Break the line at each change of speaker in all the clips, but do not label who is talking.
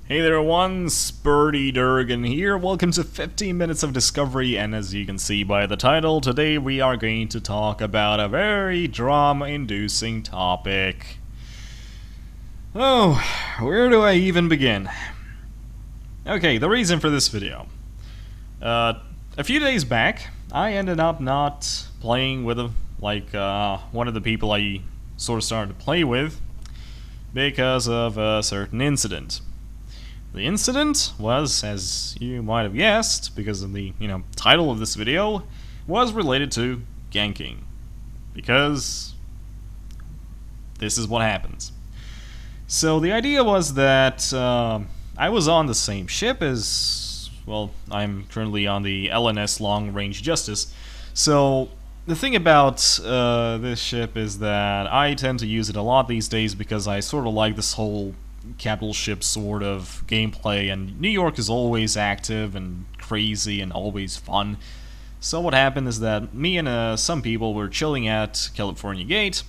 Hey there everyone, Spurdy Durgan here. Welcome to 15 Minutes of Discovery, and as you can see by the title, today we are going to talk about a very drama-inducing topic. Oh, where do I even begin? Okay, the reason for this video. A few days back, I ended up not playing with one of the people I sort of started to play with because of a certain incident. The incident was, as you might have guessed, because of the, title of this video, was related to ganking. Because this is what happens. So the idea was that I was on the same ship as, well, I'm currently on the LNS Long Range Justice. So the thing about this ship is that I tend to use it a lot these days because I sort of like this whole capital ship sort of gameplay, and New York is always active and crazy and always fun. So what happened is that me and some people were chilling at California Gate,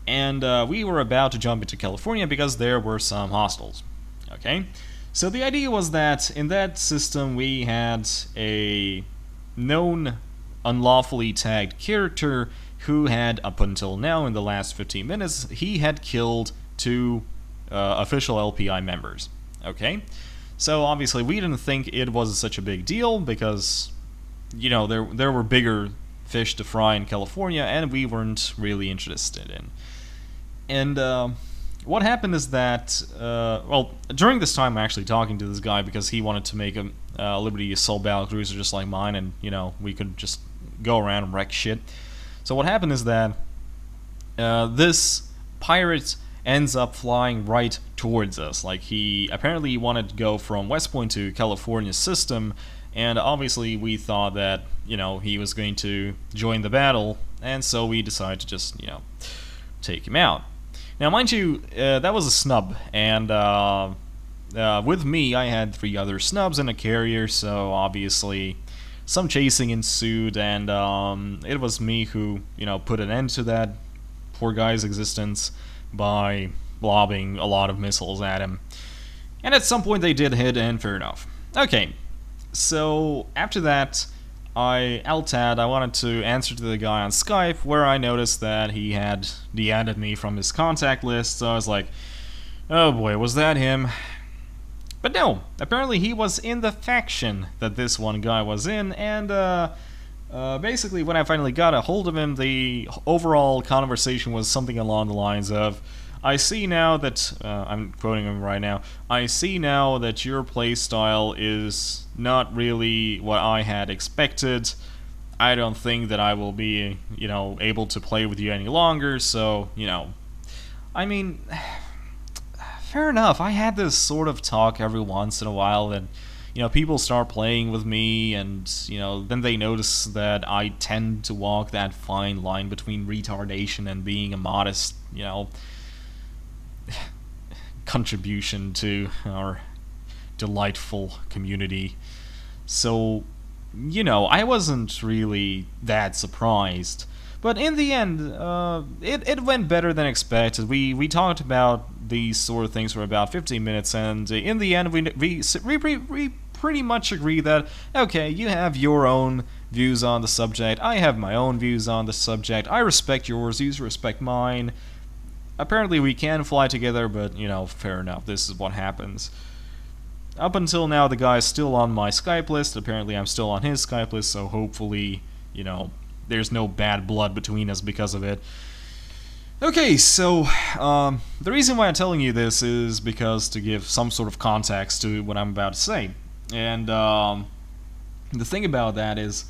and we were about to jump into California because there were some hostiles. Okay, so the idea was that in that system we had a known unlawfully tagged character who had, up until now in the last 15 minutes, he had killed two official LPI members. Okay, so obviously we didn't think it was such a big deal because, there were bigger fish to fry in California, and we weren't really interested in. And what happened is that, during this time I'm actually talking to this guy because he wanted to make a Liberty Assault Battle Cruiser just like mine, and we could just go around and wreck shit. So what happened is that this pirate ends up flying right towards us. Like, he apparently wanted to go from West Point to California system, and obviously we thought that, he was going to join the battle, and so we decided to just, take him out. Now, mind you, that was a snub, and with me, I had 3 other snubs and a carrier, so obviously some chasing ensued, and it was me who, put an end to that poor guy's existence by lobbing a lot of missiles at him. And at some point they did hit, and fair enough. Okay, so after that, I wanted to answer to the guy on Skype, where I noticed that he had de-added me from his contact list, so I was like, oh boy, was that him? But no, apparently he was in the faction that this one guy was in, and basically, when I finally got a hold of him, the overall conversation was something along the lines of, I see now that, I'm quoting him right now, I see now that your playstyle is not really what I had expected. I don't think that I will be, able to play with you any longer, so, I mean, fair enough. I had this sort of talk every once in a while that, people start playing with me, and, then they notice that I tend to walk that fine line between retardation and being a modest, contribution to our delightful community. So, I wasn't really that surprised. But in the end, it went better than expected. We talked about these sort of things for about 15 minutes, and in the end, we pretty much agree that, okay, you have your own views on the subject, I have my own views on the subject, I respect yours, you respect mine. Apparently we can fly together, but, fair enough, this is what happens. Up until now, the guy's still on my Skype list, apparently I'm still on his Skype list, so hopefully, there's no bad blood between us because of it. Okay, so, the reason why I'm telling you this is because to give some sort of context to what I'm about to say. And the thing about that is,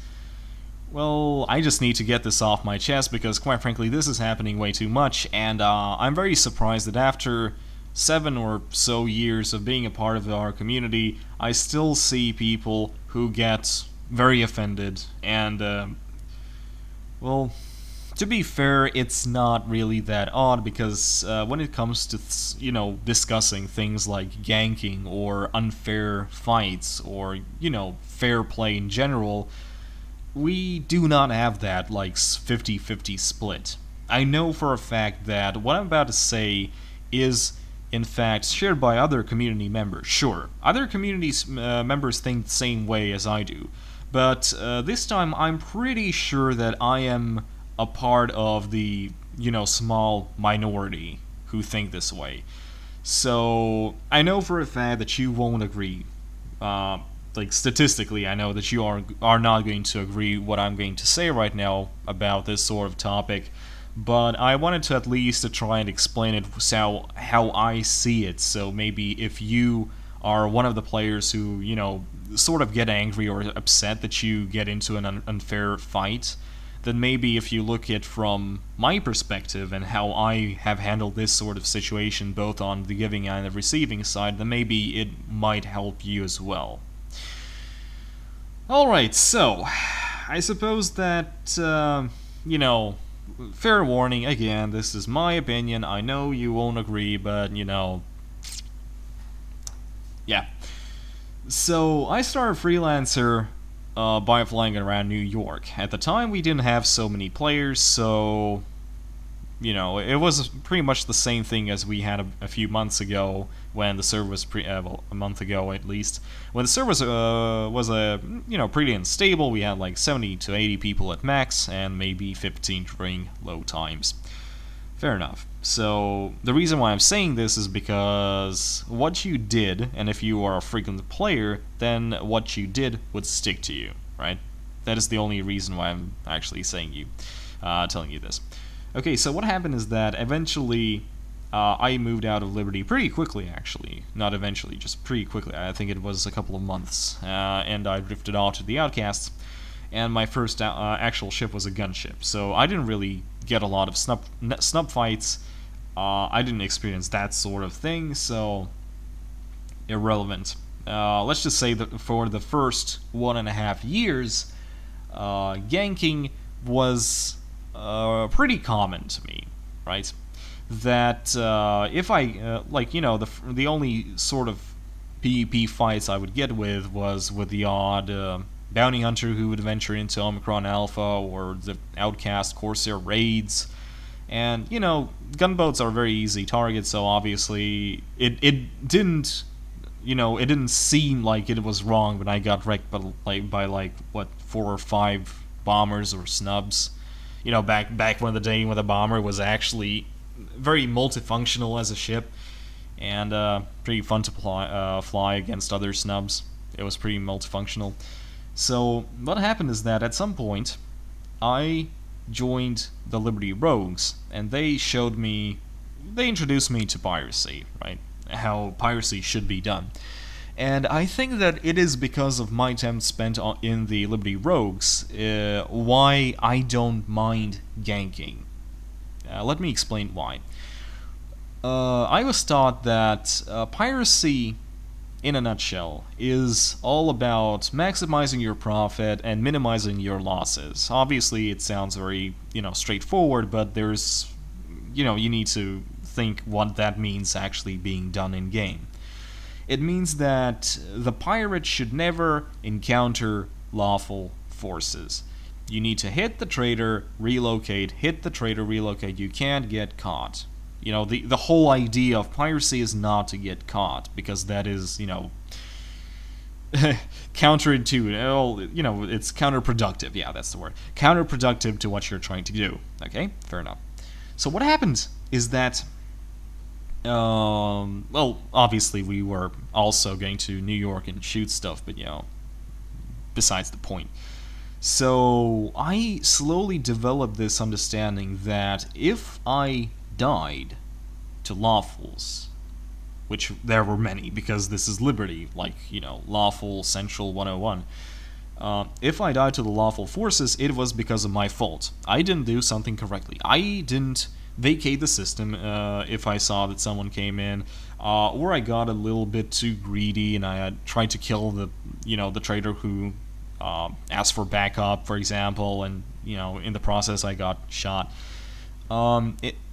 well, I just need to get this off my chest because, quite frankly, this is happening way too much, and I'm very surprised that after 7 or so years of being a part of our community, I still see people who get very offended, and, well, to be fair, it's not really that odd, because when it comes to, discussing things like ganking or unfair fights or, fair play in general, we do not have that, 50-50 split. I know for a fact that what I'm about to say is in fact, shared by other community members. Sure, other communities members think the same way as I do, but this time I'm pretty sure that I am a part of the, small minority who think this way. So I know for a fact that you won't agree. Like statistically, I know that you are not going to agree what I'm going to say right now about this sort of topic. But I wanted to at least try and explain it how I see it. So maybe if you are one of the players who, sort of get angry or upset that you get into an unfair fight, then maybe if you look at from my perspective and how I have handled this sort of situation both on the giving and the receiving side, then maybe it might help you as well. Alright, so I suppose that, fair warning, again, this is my opinion. I know you won't agree, but, yeah. So, I started Freelancer by flying around New York. At the time, we didn't have so many players, so, it was pretty much the same thing as we had a few months ago when the server was a month ago at least. When the server was pretty unstable, we had like 70 to 80 people at max and maybe 15 during low times. Fair enough. So the reason why I'm saying this is because what you did, and if you are a frequent player, then what you did would stick to you, right? That is the only reason why I'm actually telling you this. Okay, so what happened is that eventually I moved out of Liberty pretty quickly, actually. Not eventually, just pretty quickly. I think it was a couple of months. And I drifted off to the Outcasts, and my first actual ship was a gunship. So I didn't really get a lot of snub fights. I didn't experience that sort of thing, so irrelevant. Let's just say that for the first 1.5 years, ganking was pretty common to me, right? That if I the only sort of PvP fights I would get with was with the odd bounty hunter who would venture into Omicron Alpha, or the Outcast Corsair raids. And gunboats are very easy targets, so obviously it didn't it didn't seem like it was wrong when I got wrecked by what, 4 or 5 bombers or snubs. Back when the day when the bomber was actually very multifunctional as a ship, and pretty fun to fly against other snubs. It was pretty multifunctional. So what happened is that at some point I joined the Liberty Rogues, and they introduced me to piracy, right? How piracy should be done. And I think that it is because of my time spent in the Liberty Rogues why I don't mind ganking. Let me explain why. I was taught that piracy, in a nutshell, is all about maximizing your profit and minimizing your losses. Obviously, it sounds very, straightforward, but there's, you need to think what that means actually being done in game. It means that the pirate should never encounter lawful forces. You need to hit the trader, relocate, hit the trader, relocate. You can't get caught. The whole idea of piracy is not to get caught, because that is, counterintuitive. It's counterproductive. Yeah, that's the word. Counterproductive to what you're trying to do. Okay, fair enough. So what happens is that, well, obviously we were also going to New York and shoot stuff, but, besides the point. So I slowly developed this understanding that if I died to lawfuls, which there were many, because this is Liberty, lawful central 101. If I died to the lawful forces, it was because of my fault. I didn't do something correctly. I didn't vacate the system if I saw that someone came in, or I got a little bit too greedy and I tried to kill the trader who asked for backup, for example, and in the process I got shot.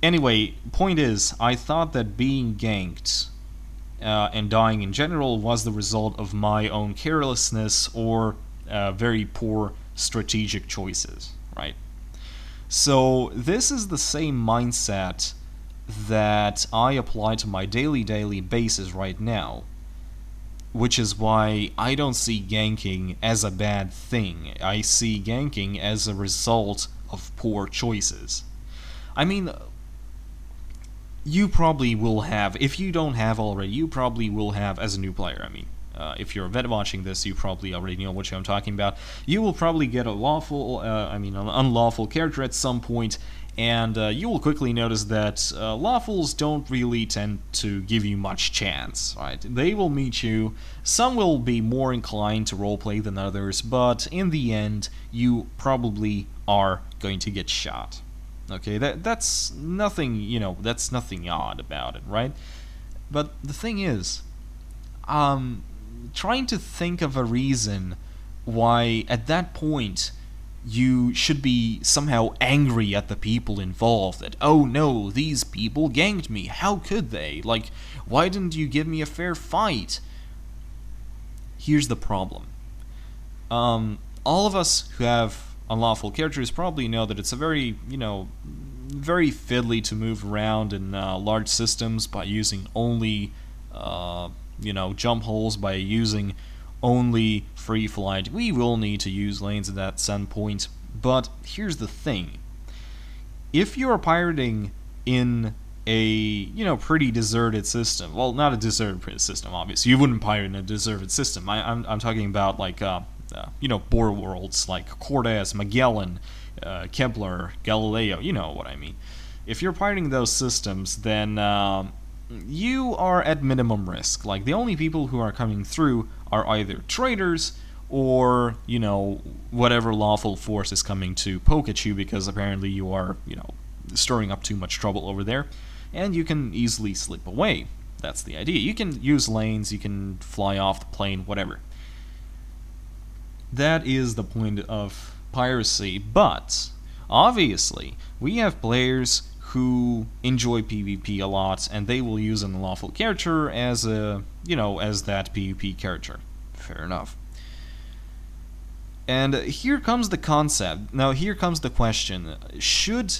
Anyway, point is, I thought that being ganked and dying in general was the result of my own carelessness or very poor strategic choices, right? So this is the same mindset that I apply to my daily basis right now, which is why I don't see ganking as a bad thing. I see ganking as a result of poor choices. I mean, you probably will have, if you don't have already, you probably will have as a new player, I mean, if you're a vet watching this, you probably already know what I'm talking about. You will probably get a lawful, an unlawful character at some point, and you will quickly notice that lawfuls don't really tend to give you much chance, right? They will meet you. Some will be more inclined to roleplay than others, but in the end, you probably are going to get shot. Okay, that's nothing, that's nothing odd about it, right? But the thing is, trying to think of a reason why at that point you should be somehow angry at the people involved, that, oh no, these people ganked me, how could they? Like, why didn't you give me a fair fight? Here's the problem. All of us who have unlawful characters probably know that it's a very, very fiddly to move around in large systems by using only, jump holes, by using only free flight. We will need to use lanes at that some point, but here's the thing. If you're pirating in a, pretty deserted system, well, not a deserted system, obviously. You wouldn't pirate in a deserted system. I'm talking about, like, Bohr worlds like Cortez, Magellan, Kepler, Galileo, you know what I mean. If you're pirating those systems, then you are at minimum risk. Like, the only people who are coming through are either traders or, whatever lawful force is coming to poke at you because apparently you are, stirring up too much trouble over there, and you can easily slip away. That's the idea. You can use lanes, you can fly off the plane, whatever. That is the point of piracy, but obviously we have players who enjoy PvP a lot, and they will use an unlawful character as a, as that PvP character. Fair enough. And here comes the concept. Now here comes the question. Should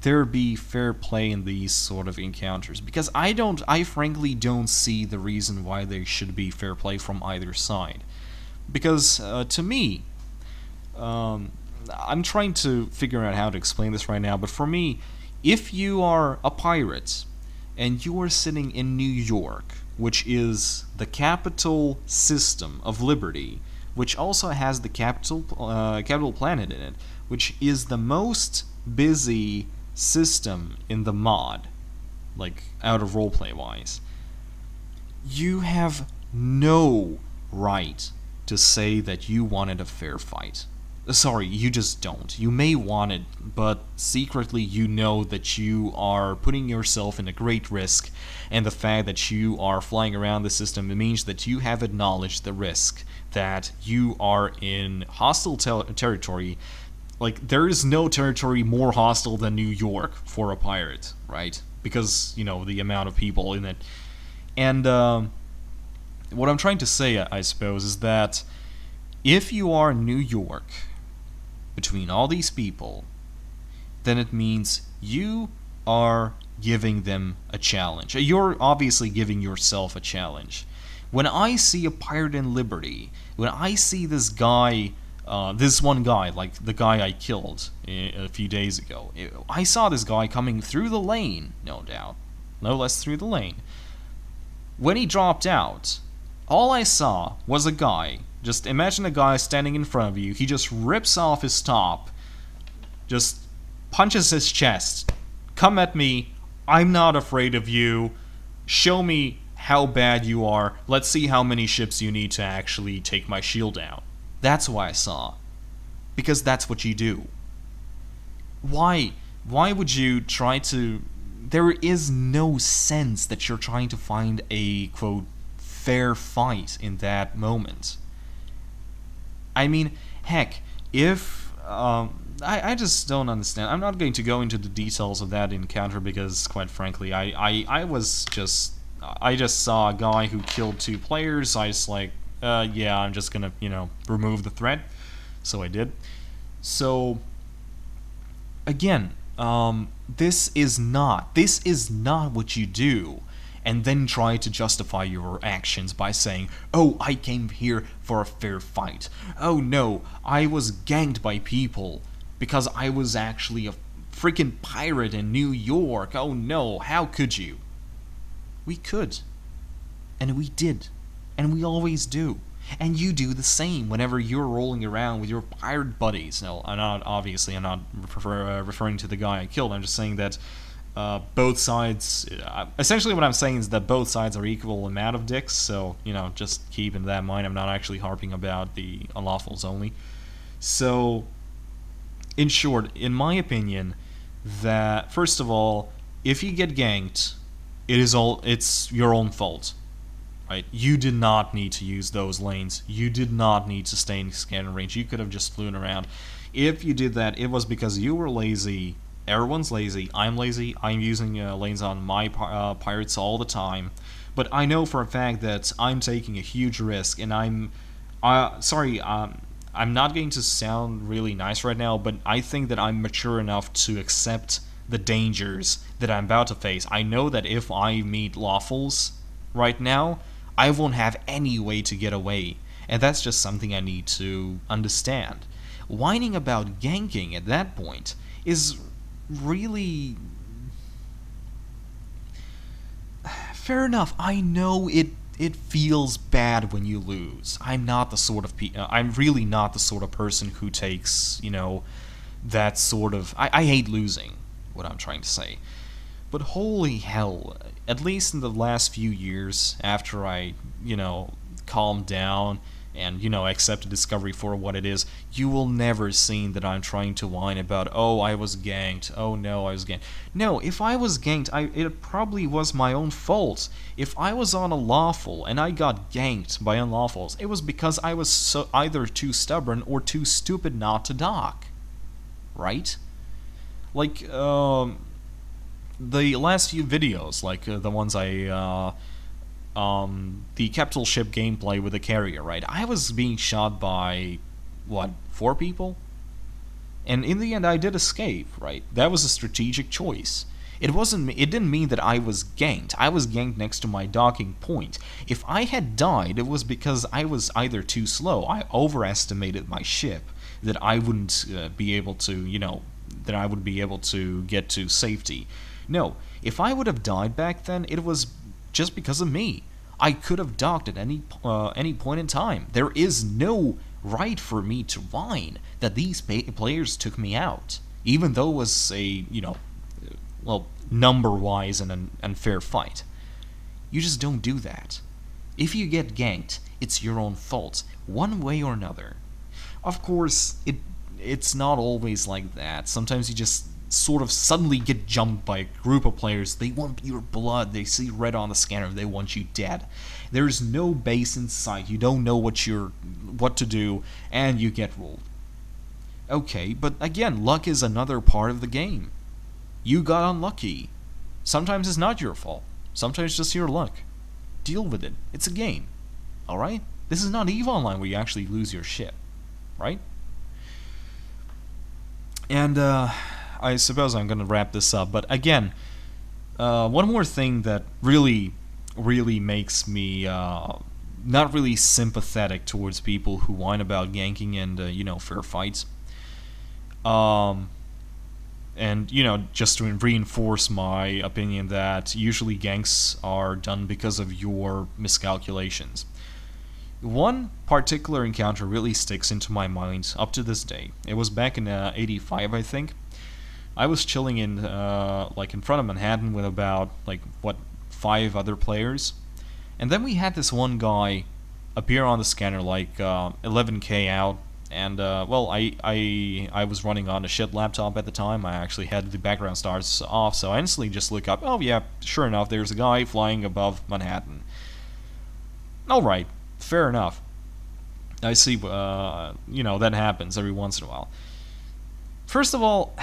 there be fair play in these sort of encounters? Because I frankly don't see the reason why there should be fair play from either side. Because to me, I'm trying to figure out how to explain this right now, but for me, if you are a pirate and you are sitting in New York, which is the capital system of liberty, which also has the capital planet in it, which is the most busy system in the mod, like out of roleplay wise, you have no right to say that you wanted a fair fight. Sorry, you just don't. You may want it, but secretly you know that you are putting yourself in a great risk, and the fact that you are flying around the system, it means that you have acknowledged the risk, that you are in hostile territory. Like, there is no territory more hostile than New York for a pirate, right? Because, the amount of people in it. And what I'm trying to say, I suppose, is that if you are New York between all these people, then it means you are giving them a challenge. You're obviously giving yourself a challenge. When I see a pirate in Liberty, when I see this guy, this one guy, like the guy I killed a few days ago, I saw this guy coming through the lane, no doubt, no less through the lane. When he dropped out, all I saw was a guy. Just imagine a guy standing in front of you. He just rips off his top, just punches his chest. Come at me. I'm not afraid of you. Show me how bad you are. Let's see how many ships you need to actually take my shield down. That's what I saw. Because that's what you do. Why? Why would you try to... There is no sense that you're trying to find a, quote, fair fight in that moment. I mean, heck, if... I just don't understand. I'm not going to go into the details of that encounter because, quite frankly, I just saw a guy who killed 2 players. I was like, yeah, I'm just gonna, remove the threat. So I did. So, again, This is not what you do. And then try to justify your actions by saying, oh, I came here for a fair fight. Oh no, I was ganked by people because I was actually a freaking pirate in New York. Oh no, how could you? We could. And we did. And we always do. And you do the same whenever you're rolling around with your pirate buddies. No, I'm not referring to the guy I killed. I'm just saying that both sides, essentially what I'm saying is that both sides are equal amount of dicks, so, just keep in that mind. I'm not actually harping about the unlawafuls only. So, in short, in my opinion, that, first of all, if you get ganked, it's your own fault. Right? You did not need to use those lanes. You did not need to stay in scanning range. You could have just flown around. If you did that, it was because you were lazy. Everyone's lazy. I'm lazy. I'm using lanes on my pirates all the time. But I know for a fact that I'm taking a huge risk, and I'm not going to sound really nice right now, but I think that I'm mature enough to accept the dangers that I'm about to face. I know that if I meet lawfuls right now, I won't have any way to get away, and that's just something I need to understand. Whining about ganking at that point is really... Fair enough, I know it feels bad when you lose. I'm really not the sort of person who takes, that sort of... I hate losing, what I'm trying to say. But holy hell, at least in the last few years, after I, calmed down and, accepted Discovery for what it is, you will never see that I'm trying to whine about, oh, I was ganked, oh no, I was ganked. No, if I was ganked, it probably was my own fault. If I was on a lawful and I got ganked by unlawfuls, it was because I was either too stubborn or too stupid not to dock. Right? Like, the last few videos, like the ones the capital ship gameplay with the carrier, right? I was being shot by, 4 people? And in the end, I did escape, right? That was a strategic choice. It didn't mean that I was ganked. I was ganked next to my docking point. If I had died, it was because I was either too slow. I overestimated my ship, that I wouldn't be able to, that I would be able to get to safety. No, if I would have died back then, it was just because of me. I could have docked at any point in time. There is no right for me to whine that these players took me out, even though it was a, number-wise an unfair fight. You just don't do that. If you get ganked, it's your own fault, one way or another. Of course, it's not always like that. Sometimes you just sort of suddenly get jumped by a group of players. They want your blood. They see red on the scanner. They want you dead. There's no base in sight. You don't know what to do, and you get rolled. Okay, but again, luck is another part of the game. You got unlucky. Sometimes it's not your fault. Sometimes it's just your luck. Deal with it. It's a game. Alright? This is not EVE Online where you actually lose your ship. Right? And, I suppose I'm going to wrap this up, but again, one more thing that really makes me not really sympathetic towards people who whine about ganking and, fair fights. And, just to reinforce my opinion that usually ganks are done because of your miscalculations. One particular encounter really sticks into my mind up to this day. It was back in 85, I think. I was chilling in in front of Manhattan with about 5 other players, and then we had this one guy appear on the scanner 11k out, and I was running on a shit laptop at the time. I actually had the background stars off, so I instantly just look up. Oh yeah, sure enough, there's a guy flying above Manhattan. All right, fair enough. I see. That happens every once in a while. First of all,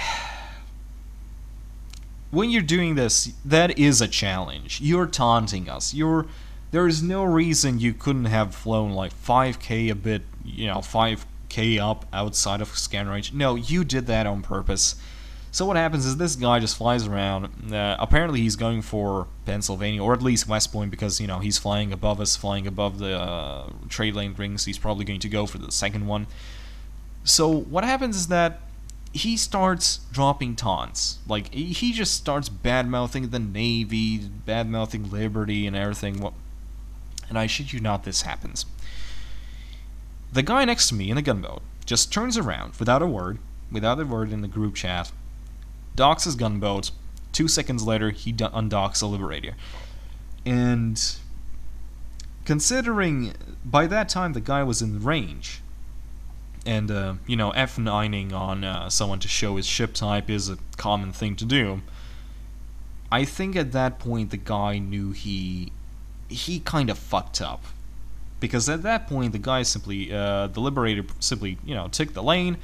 when you're doing this, that is a challenge. You're taunting us. There is no reason you couldn't have flown 5k a bit, 5k up outside of scan range. No, you did that on purpose. So what happens is this guy just flies around. Apparently he's going for Pennsylvania, or at least West Point, because, you know, he's flying above us, flying above the trade lane rings. He's probably going to go for the second one. So what happens is that he starts dropping taunts. Like, he just starts bad-mouthing the Navy, bad-mouthing Liberty and everything. And I shit you not, this happens. The guy next to me in the gunboat just turns around without a word in the group chat, docks his gunboat. 2 seconds later, he undocks a Liberator. And considering by that time the guy was in range, and you know, F9ing on someone to show his ship type is a common thing to do, I think at that point the guy knew he kind of fucked up. Because at that point the guy simply, the Liberator simply, you know, took the lane,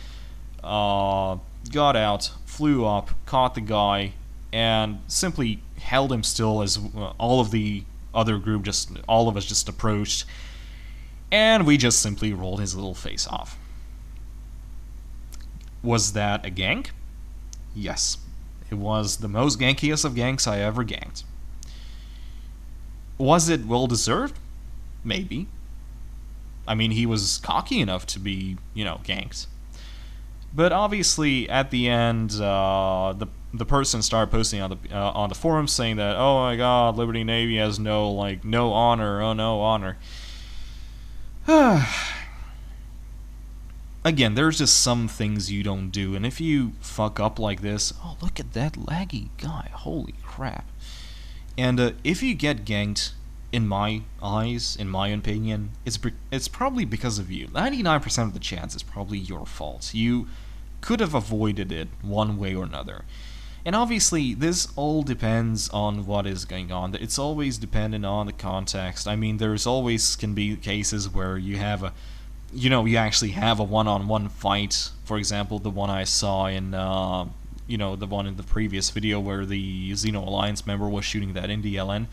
got out, flew up, caught the guy, and simply held him still as all of the other group, all of us just approached, and we just simply rolled his little face off. Was that a gank? Yes. It was the most gankiest of ganks I ever ganked. Was it well-deserved? Maybe. I mean, he was cocky enough to be, you know, ganked. But obviously, at the end, the person started posting on the forums saying that, oh my god, Liberty Navy has no honor, oh no honor. Again, there's just some things you don't do, and if you fuck up like this, oh look at that laggy guy, holy crap. And if you get ganked, in my eyes, in my opinion, it's probably because of you. 99% of the chance is probably your fault. You could have avoided it one way or another. And obviously, this all depends on what is going on. It's always dependent on the context. I mean, there's always can be cases where you have a, you know, you actually have a one-on-one fight. For example, the one I saw in, you know, the one in the previous video where the Xeno Alliance member was shooting that Indie LN.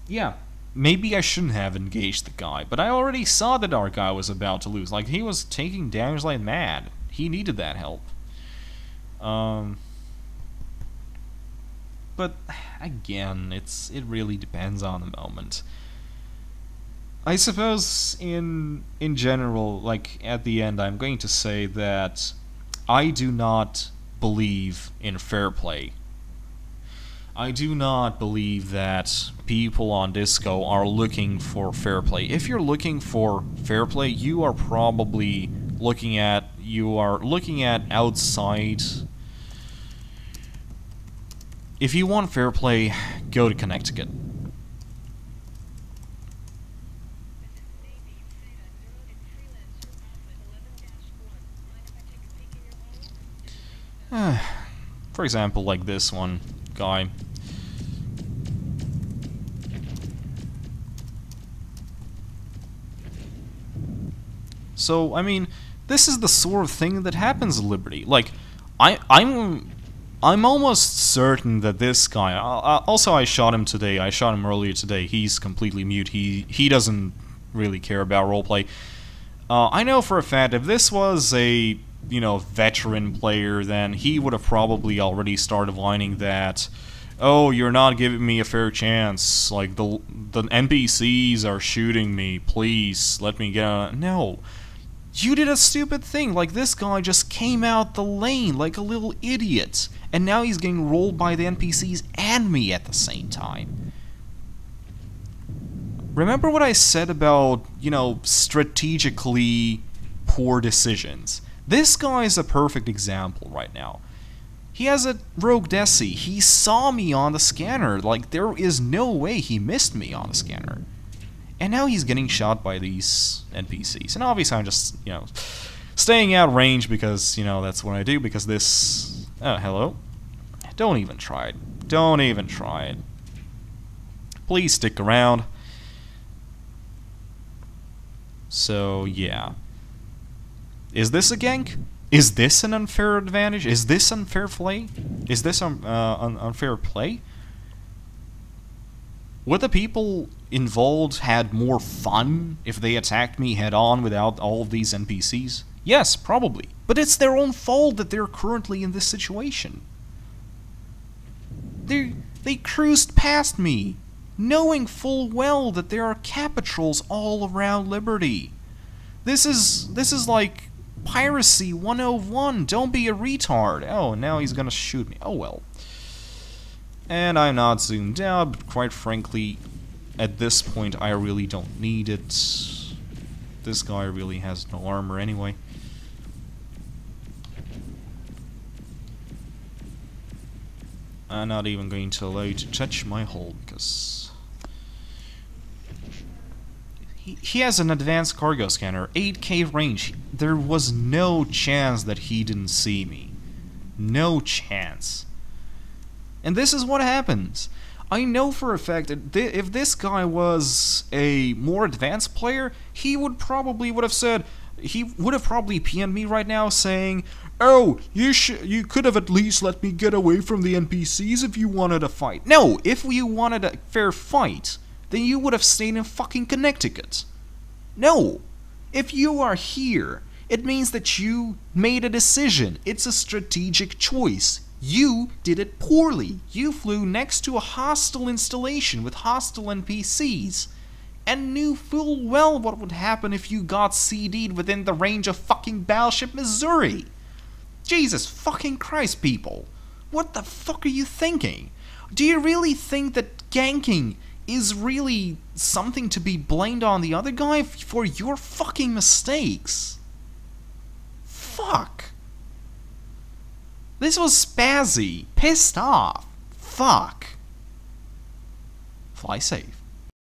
Yeah, maybe I shouldn't have engaged the guy, but I already saw that our guy was about to lose. Like, he was taking damage like mad. He needed that help. But again, it really depends on the moment. I suppose in general, like at the end, I'm going to say that I do not believe in fair play. I do not believe that people on Disco are looking for fair play. If you're looking for fair play, you are probably looking at outside. If you want fair play, go to Connecticut. For example, like this one guy. So, I mean, this is the sort of thing that happens at Liberty. Like, I'm almost certain that this guy. Also, I shot him today. I shot him earlier today. He's completely mute. He doesn't really care about roleplay. I know for a fact if this was a, you know, veteran player, then he would have probably already started whining that, oh, you're not giving me a fair chance. Like the NPCs are shooting me. Please let me get out. No. You did a stupid thing. Like, this guy just came out the lane like a little idiot, and now he's getting rolled by the NPCs and me at the same time. Remember what I said about, you know, strategically poor decisions? This guy is a perfect example right now. He has a rogue Desi. He saw me on the scanner. Like, there is no way he missed me on the scanner. And now he's getting shot by these NPCs. And obviously I'm just, you know, staying out of range because, you know, that's what I do. Because this... Oh, hello? Don't even try it. Don't even try it. Please stick around. So, yeah. Is this a gank? Is this an unfair advantage? Is this unfair play? Is this unfair play? Would the people involved had more fun if they attacked me head-on without all of these NPCs? Yes, probably. But it's their own fault that they're currently in this situation. They cruised past me, knowing full well that there are cap patrols all around Liberty. This is like piracy 101. Don't be a retard. Oh, now he's gonna shoot me. Oh well. And I'm not zoomed out, but quite frankly, at this point I really don't need it. This guy really has no armor anyway. I'm not even going to allow you to touch my hull because he has an advanced cargo scanner, 8K range. There was no chance that he didn't see me. No chance. And this is what happens. I know for a fact that if this guy was a more advanced player, he would have said, he would have probably PM'd me right now saying, "Oh, you could have at least let me get away from the NPCs if you wanted a fight." No, if you wanted a fair fight, then you would have stayed in fucking Connecticut. No, if you are here, it means that you made a decision. It's a strategic choice. You did it poorly. You flew next to a hostile installation with hostile NPCs and knew full well what would happen if you got CD'd within the range of fucking Battleship Missouri. Jesus fucking Christ, people. What the fuck are you thinking? Do you really think that ganking is really something to be blamed on the other guy for your fucking mistakes? Fuck. This was spazzy. Pissed off. Fuck. Fly safe.